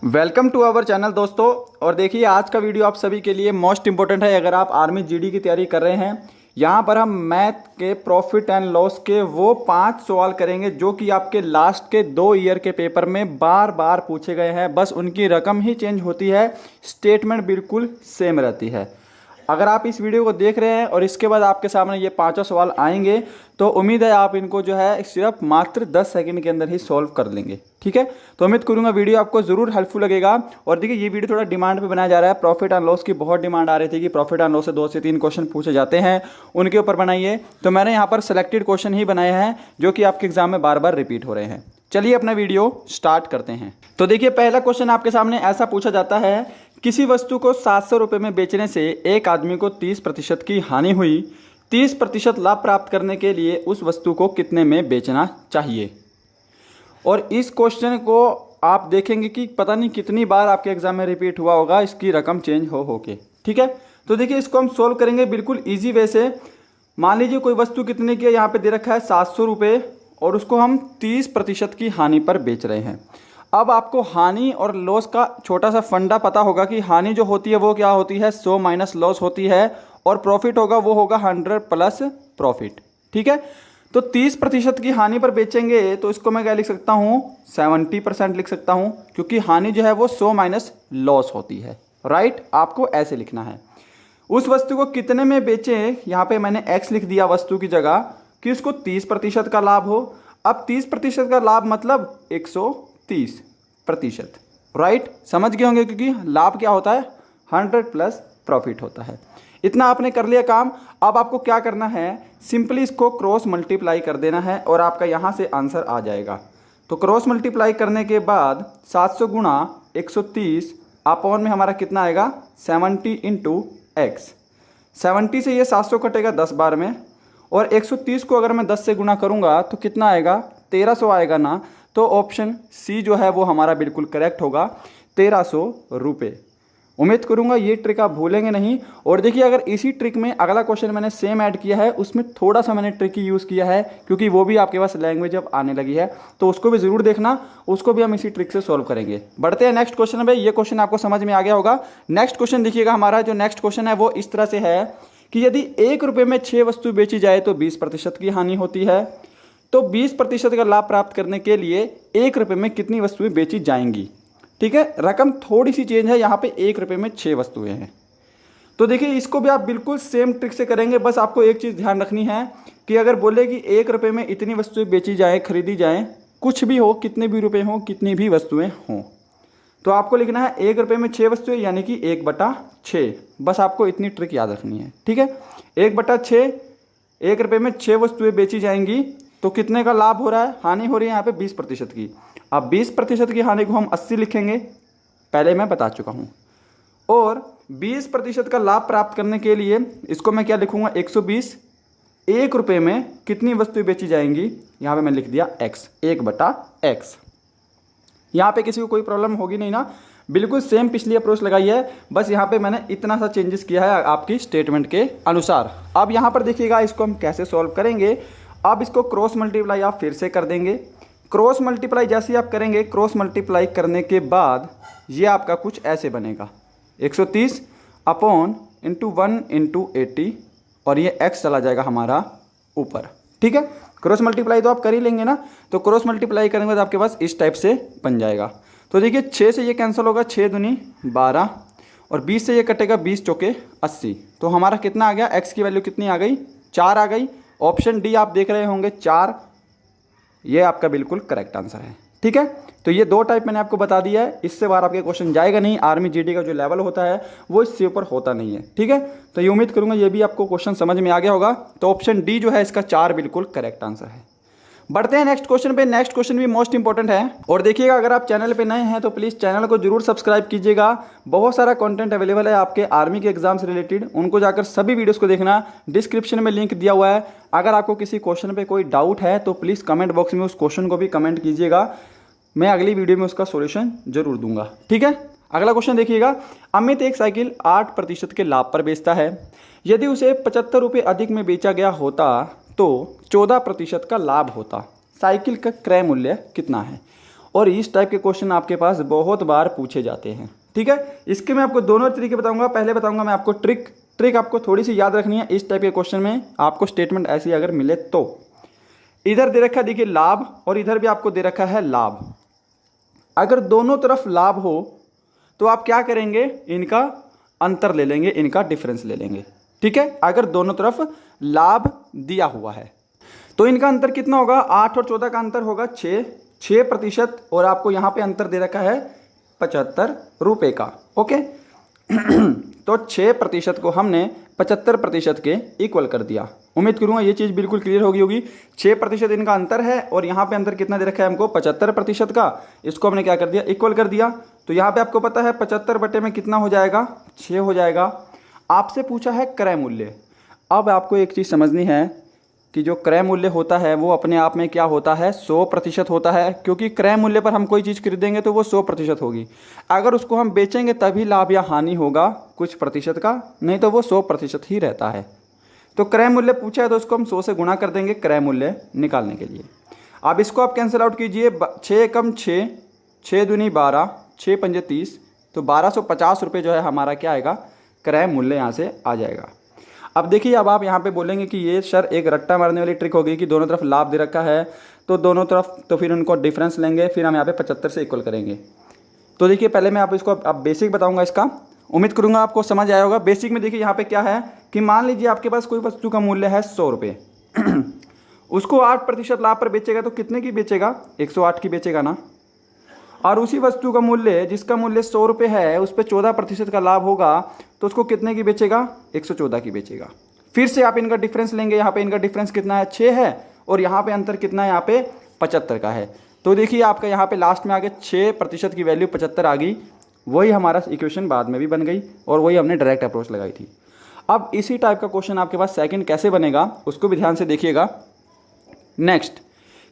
Welcome to our channel दोस्तों। और देखिए आज का वीडियो आप सभी के लिए मोस्ट इंपॉर्टेंट है। अगर आप आर्मी जीडी की तैयारी कर रहे हैं, यहाँ पर हम मैथ के प्रॉफिट एंड लॉस के वो 5 सवाल करेंगे जो कि आपके लास्ट के 2 ईयर के पेपर में बार बार पूछे गए हैं। बस उनकी रकम ही चेंज होती है, स्टेटमेंट बिल्कुल सेम रहती है। अगर आप इस वीडियो को देख रहे हैं और इसके बाद आपके सामने ये 5 सवाल आएंगे तो उम्मीद है आप इनको जो है सिर्फ मात्र 10 सेकंड के अंदर ही सॉल्व कर लेंगे। ठीक है, तो उम्मीद करूंगा वीडियो आपको जरूर हेल्पफुल लगेगा। और देखिए ये वीडियो थोड़ा डिमांड पे बनाया जा रहा है। प्रॉफिट एंड लॉस की बहुत डिमांड आ रही थी कि प्रॉफिट एंड लॉस से 2 से 3 क्वेश्चन पूछे जाते हैं, उनके ऊपर बनाइए। तो मैंने यहाँ पर सेलेक्टेड क्वेश्चन ही बनाए हैं जो कि आपके एग्जाम में बार बार रिपीट हो रहे हैं। चलिए अपना वीडियो स्टार्ट करते हैं। तो देखिए पहला क्वेश्चन आपके सामने ऐसा पूछा जाता है, किसी वस्तु को 700 रुपये में बेचने से एक आदमी को 30% की हानि हुई, 30% लाभ प्राप्त करने के लिए उस वस्तु को कितने में बेचना चाहिए। और इस क्वेश्चन को आप देखेंगे कि पता नहीं कितनी बार आपके एग्जाम में रिपीट हुआ होगा, इसकी रकम चेंज हो के। ठीक है, तो देखिए इसको हम सोल्व करेंगे बिल्कुल ईजी वे से। मान लीजिए कोई वस्तु कितने की है, यहाँ पे दे रखा है 700 रुपये और उसको हम 30% की हानि पर बेच रहे हैं। अब आपको हानि और लॉस का छोटा सा फंडा पता होगा कि हानि जो होती है वो क्या होती है, 100 माइनस लॉस होती है, और प्रॉफिट होगा वो होगा 100 प्लस प्रॉफिट। ठीक है, तो 30% की हानि पर बेचेंगे तो इसको मैं क्या लिख सकता हूँ, 70% लिख सकता हूँ, क्योंकि हानि जो है वो 100 माइनस लॉस होती है। राइट, आपको ऐसे लिखना है। उस वस्तु को कितने में बेचें, यहाँ पे मैंने x लिख दिया वस्तु की जगह, कि उसको 30% का लाभ हो। अब 30% का लाभ मतलब 130%। राइट, समझ गए होंगे, क्योंकि लाभ क्या होता है, 100 प्लस प्रॉफिट होता है। इतना आपने कर लिया काम। अब आपको क्या करना है, सिंपली इसको क्रॉस मल्टीप्लाई कर देना है और आपका यहाँ से आंसर आ जाएगा। तो क्रॉस मल्टीप्लाई करने के बाद 700 गुणा 130 अपॉन में हमारा कितना आएगा, 70 इंटू एक्स। 70 से ये 700 कटेगा 10 बार में, और 130 को अगर मैं 10 से गुणा करूँगा तो कितना आएगा, 1300 आएगा ना। तो ऑप्शन सी जो है वो हमारा बिल्कुल करेक्ट होगा, 1300 रुपये। उम्मीद करूंगा ये ट्रिक आप भूलेंगे नहीं। और देखिए अगर इसी ट्रिक में अगला क्वेश्चन मैंने सेम ऐड किया है, उसमें थोड़ा सा मैंने ट्रिक यूज़ किया है, क्योंकि वो भी आपके पास लैंग्वेज अब आने लगी है, तो उसको भी ज़रूर देखना, उसको भी हम इसी ट्रिक से सॉल्व करेंगे। बढ़ते हैं नेक्स्ट क्वेश्चन पे। ये क्वेश्चन आपको समझ में आ गया होगा। नेक्स्ट क्वेश्चन देखिएगा, हमारा जो नेक्स्ट क्वेश्चन है वो इस तरह से है कि यदि 1 रुपये में 6 वस्तु बेची जाए तो 20% की हानि होती है, तो 20% का लाभ प्राप्त करने के लिए 1 रुपये में कितनी वस्तुएं बेची जाएंगी। ठीक है, रकम थोड़ी सी चेंज है, यहाँ पे 1 रुपये में 6 वस्तुएं हैं। तो देखिए इसको भी आप बिल्कुल सेम ट्रिक से करेंगे। बस आपको एक चीज़ ध्यान रखनी है कि अगर बोले कि 1 रुपये में इतनी वस्तुएं बेची जाएँ, खरीदी जाएँ, कुछ भी हो, कितने भी रुपये हों, कितनी भी वस्तुएं हों, तो आपको लिखना है 1 रुपये में 6 वस्तुएं, यानी कि 1/6। बस आपको इतनी ट्रिक याद रखनी है। ठीक है, 1/6, 1 रुपये में 6 वस्तुएं बेची जाएंगी तो कितने का लाभ हो रहा है, हानि हो रही है यहाँ पे 20% की। अब 20% की हानि को हम 80 लिखेंगे, पहले मैं बता चुका हूँ। और 20% का लाभ प्राप्त करने के लिए इसको मैं क्या लिखूंगा, 120। 1 रुपये में कितनी वस्तुएं बेची जाएंगी, यहाँ पे मैं लिख दिया x, 1/x। यहाँ पे किसी को कोई प्रॉब्लम होगी नहीं ना, बिल्कुल सेम पिछली अप्रोच लगाई है, बस यहाँ पे मैंने इतना सा चेंजेस किया है आपकी स्टेटमेंट के अनुसार। अब यहाँ पर देखिएगा इसको हम कैसे सॉल्व करेंगे। अब इसको क्रॉस मल्टीप्लाई आप फिर से कर देंगे। क्रॉस मल्टीप्लाई जैसे आप करेंगे, क्रॉस मल्टीप्लाई करने के बाद ये आपका कुछ ऐसे बनेगा, 130 अपॉन इंटू 1 इंटू 80, और ये x चला जाएगा हमारा ऊपर। ठीक है, क्रॉस मल्टीप्लाई तो आप कर ही लेंगे ना, तो क्रॉस मल्टीप्लाई करने के बाद आपके पास इस टाइप से बन जाएगा। तो देखिए 6 से ये कैंसिल होगा, 6 दूनी 12, और 20 से ये कटेगा, 20 चौके 80। तो हमारा कितना आ गया, x की वैल्यू कितनी आ गई, 4 आ गई। ऑप्शन डी आप देख रहे होंगे 4, ये आपका बिल्कुल करेक्ट आंसर है। ठीक है, तो ये 2 टाइप मैंने आपको बता दिया है, इससे बाहर आपके क्वेश्चन जाएगा नहीं। आर्मी जीडी का जो लेवल होता है वो इससे ऊपर होता नहीं है। ठीक है, तो ये उम्मीद करूंगा ये भी आपको क्वेश्चन समझ में आ गया होगा। तो ऑप्शन डी जो है इसका 4 बिल्कुल करेक्ट आंसर है। बढ़ते हैं नेक्स्ट क्वेश्चन पे। नेक्स्ट क्वेश्चन भी मोस्ट इंपॉर्टेंट है, और देखिएगा अगर आप चैनल पे नए हैं तो प्लीज़ चैनल को जरूर सब्सक्राइब कीजिएगा। बहुत सारा कंटेंट अवेलेबल है आपके आर्मी के एग्जाम से रिलेटेड, उनको जाकर सभी वीडियोस को देखना। डिस्क्रिप्शन में लिंक दिया हुआ है। अगर आपको किसी क्वेश्चन पे कोई डाउट है तो प्लीज़ कमेंट बॉक्स में उस क्वेश्चन को भी कमेंट कीजिएगा, मैं अगली वीडियो में उसका सोल्यूशन जरूर दूंगा। ठीक है, अगला क्वेश्चन देखिएगा। अमित एक साइकिल 8% के लाभ पर बेचता है, यदि उसे 75 रुपये अधिक में बेचा गया होता तो 14% का लाभ होता। साइकिल का क्रय मूल्य कितना है। और इस टाइप के क्वेश्चन आपके पास बहुत बार पूछे जाते हैं। ठीक है, इसके मैं आपको दोनों तरीके बताऊंगा। पहले बताऊंगा मैं आपको ट्रिक आपको थोड़ी सी याद रखनी है। इस टाइप के क्वेश्चन में आपको स्टेटमेंट ऐसी अगर मिले तो इधर दे रखा है देखिए लाभ, और इधर भी आपको दे रखा है लाभ। अगर दोनों तरफ लाभ हो तो आप क्या करेंगे, इनका अंतर ले लेंगे, इनका डिफरेंस ले लेंगे। ठीक है, अगर दोनों तरफ लाभ दिया हुआ है तो इनका अंतर कितना होगा, 8 और 14 का अंतर होगा 6%, और आपको यहां पे अंतर दे रखा है 75 रुपए का। ओके तो 6% को हमने 75% के इक्वल कर दिया। उम्मीद करूंगा ये चीज़ बिल्कुल क्लियर होगी। 6% इनका अंतर है और यहाँ पे अंतर कितना दे रखा है हमको 75% का, इसको हमने क्या कर दिया, इक्वल कर दिया। तो यहाँ पे आपको पता है 75 बटे में कितना हो जाएगा, 6 हो जाएगा। आपसे पूछा है क्रय मूल्य। अब आपको एक चीज़ समझनी है कि जो क्रय मूल्य होता है वो अपने आप में क्या होता है, 100% होता है, क्योंकि क्रय मूल्य पर हम कोई चीज़ खरीदेंगे तो वो 100% होगी। अगर उसको हम बेचेंगे तभी लाभ या हानि होगा कुछ प्रतिशत का, नहीं तो वो 100% ही रहता है। तो क्रय मूल्य पूछा है तो उसको हम 100 से गुणा कर देंगे क्रय मूल्य निकालने के लिए। अब इसको आप कैंसिल आउट कीजिए, 6 एकम 6, 6 दूनी 12, 6 पंजे 30, तो 1250 रुपये जो है हमारा क्या आएगा, क्रय मूल्य यहाँ से आ जाएगा। अब देखिए, अब आप यहाँ पे बोलेंगे कि ये सर एक रट्टा मारने वाली ट्रिक होगी कि दोनों तरफ लाभ दे रखा है तो दोनों तरफ, तो फिर उनको डिफरेंस लेंगे, फिर हम यहाँ पे 75 से इक्वल करेंगे। तो देखिए पहले मैं आप इसको अब बेसिक बताऊंगा इसका, उम्मीद करूंगा आपको समझ आया होगा। बेसिक में देखिए यहाँ पे क्या है कि मान लीजिए आपके पास कोई वस्तु का मूल्य है 100 रुपये उसको 8% लाभ पर बेचेगा तो कितने की बेचेगा, 108 की बेचेगा ना। और उसी वस्तु का मूल्य जिसका मूल्य 100 रुपये है उस पर 14% का लाभ होगा तो उसको कितने की बेचेगा, 114 की बेचेगा। फिर से आप इनका डिफरेंस लेंगे, यहाँ पे इनका डिफरेंस कितना है, 6 है, और यहाँ पे अंतर कितना है, यहाँ पे 75 का है। तो देखिए आपका यहाँ पे लास्ट में आगे 6% की वैल्यू 75 आ गई। वही हमारा इक्वेशन बाद में भी बन गई और वही हमने डायरेक्ट अप्रोच लगाई थी। अब इसी टाइप का क्वेश्चन आपके पास सेकंड कैसे बनेगा उसको भी ध्यान से देखिएगा। नेक्स्ट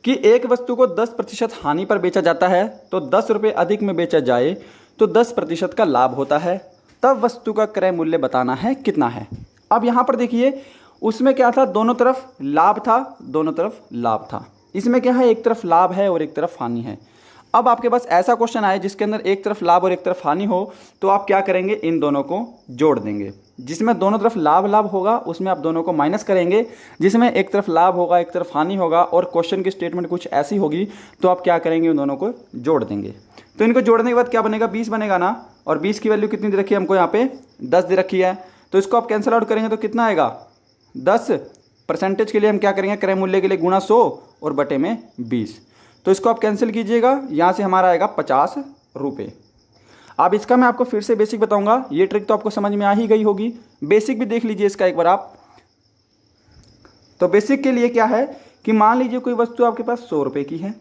कि एक वस्तु को 10% हानि पर बेचा जाता है तो 10 रुपये अधिक में बेचा जाए तो 10% का लाभ होता है, तब वस्तु का क्रय मूल्य बताना है कितना है। अब यहाँ पर देखिए उसमें क्या था, दोनों तरफ लाभ था, दोनों तरफ लाभ था। इसमें क्या है, एक तरफ लाभ है और एक तरफ हानि है। अब आपके पास ऐसा क्वेश्चन आए जिसके अंदर एक तरफ लाभ और एक तरफ हानि हो तो आप क्या करेंगे, इन दोनों को जोड़ देंगे। जिसमें दोनों तरफ लाभ होगा उसमें आप दोनों को माइनस करेंगे, जिसमें एक तरफ लाभ होगा एक तरफ हानि होगा और क्वेश्चन की स्टेटमेंट कुछ ऐसी होगी तो आप क्या करेंगे, उन दोनों को जोड़ देंगे। तो इनको जोड़ने के बाद क्या बनेगा, 20 बनेगा ना। और 20 की वैल्यू कितनी दे रखी है हमको, यहाँ पे 10 दे रखी है। तो इसको आप कैंसिल आउट करेंगे तो कितना आएगा, 10% के लिए हम क्या करेंगे, क्रय मूल्य के लिए गुणा 100 और बटे में 20। तो इसको आप कैंसिल कीजिएगा, यहाँ से हमारा आएगा 50 रुपये। अब इसका मैं आपको फिर से बेसिक बताऊंगा, ये ट्रिक तो आपको समझ में आ ही गई होगी। बेसिक भी देख लीजिए इसका एक बार आप। तो बेसिक के लिए क्या है कि मान लीजिए कोई वस्तु आपके पास 100 रुपये की है,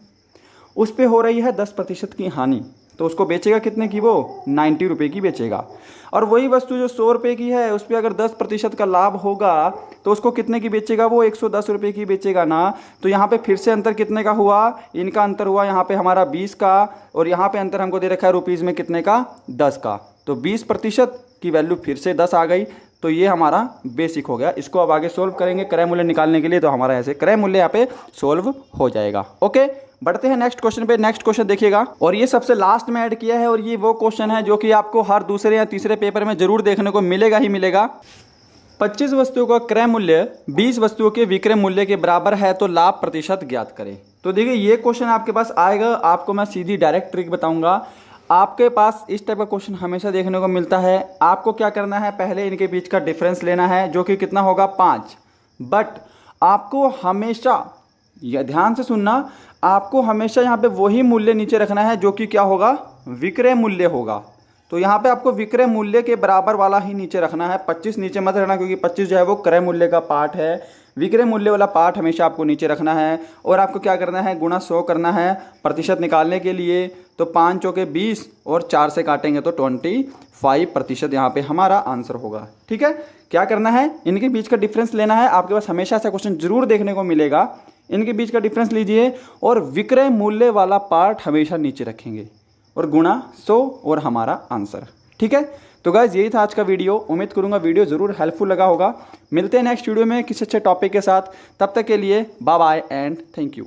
उस पर हो रही है 10% की हानि, तो उसको बेचेगा कितने की, वो 90 रुपये की बेचेगा। और वही वस्तु जो 100 रुपये की है उस पर अगर 10% का लाभ होगा तो उसको कितने की बेचेगा, वो 110 रुपये की बेचेगा ना। तो यहाँ पे फिर से अंतर कितने का हुआ, इनका अंतर हुआ यहाँ पे हमारा 20 का, और यहाँ पे अंतर हमको दे रखा है रुपीज़ में कितने का, 10 का। तो 20% की वैल्यू फिर से 10 आ गई। तो ये हमारा बेसिक हो गया। इसको अब आगे सोल्व करेंगे क्रय मूल्य निकालने के लिए, तो हमारा ऐसे क्रय मूल्य यहाँ पे सोल्व हो जाएगा। ओके, बढ़ते हैं नेक्स्ट क्वेश्चन पे। नेक्स्ट क्वेश्चन देखिएगा, और ये सबसे लास्ट में ऐड किया है, और ये वो क्वेश्चन है जो कि आपको हर दूसरे या तीसरे पेपर में जरूर देखने को मिलेगा ही मिलेगा। 25 वस्तुओं का क्रय मूल्य 20 वस्तुओं के विक्रय मूल्य के बराबर है तो लाभ प्रतिशत ज्ञात करें। तो देखिए ये क्वेश्चन आपके पास आएगा, आपको मैं सीधी डायरेक्ट ट्रिक बताऊंगा। आपके पास इस टाइप का क्वेश्चन हमेशा देखने को मिलता है। आपको क्या करना है, पहले इनके बीच का डिफरेंस लेना है जो कि कितना होगा, 5। बट आपको हमेशा, यह ध्यान से सुनना, आपको हमेशा यहाँ पे वही मूल्य नीचे रखना है जो कि क्या होगा, विक्रय मूल्य होगा। तो यहाँ पे आपको विक्रय मूल्य के बराबर वाला ही नीचे रखना है, 25 नीचे मत रखना, क्योंकि 25 जो है वो क्रय मूल्य का पार्ट है। विक्रय मूल्य वाला पार्ट हमेशा आपको नीचे रखना है। और आपको क्या करना है, गुणा 100 करना है प्रतिशत निकालने के लिए। तो 5 चौके 20 और 4 से काटेंगे तो 25% यहाँ पे हमारा आंसर होगा। ठीक है, क्या करना है, इनके बीच का डिफरेंस लेना है। आपके पास हमेशा ऐसा क्वेश्चन जरूर देखने को मिलेगा। इनके बीच का डिफरेंस लीजिए और विक्रय मूल्य वाला पार्ट हमेशा नीचे रखेंगे और गुणा 100 और हमारा आंसर। ठीक है, तो गाइज यही था आज का वीडियो। उम्मीद करूंगा वीडियो जरूर हेल्पफुल लगा होगा। मिलते हैं नेक्स्ट वीडियो में किसी अच्छे टॉपिक के साथ। तब तक के लिए bye bye and thank you.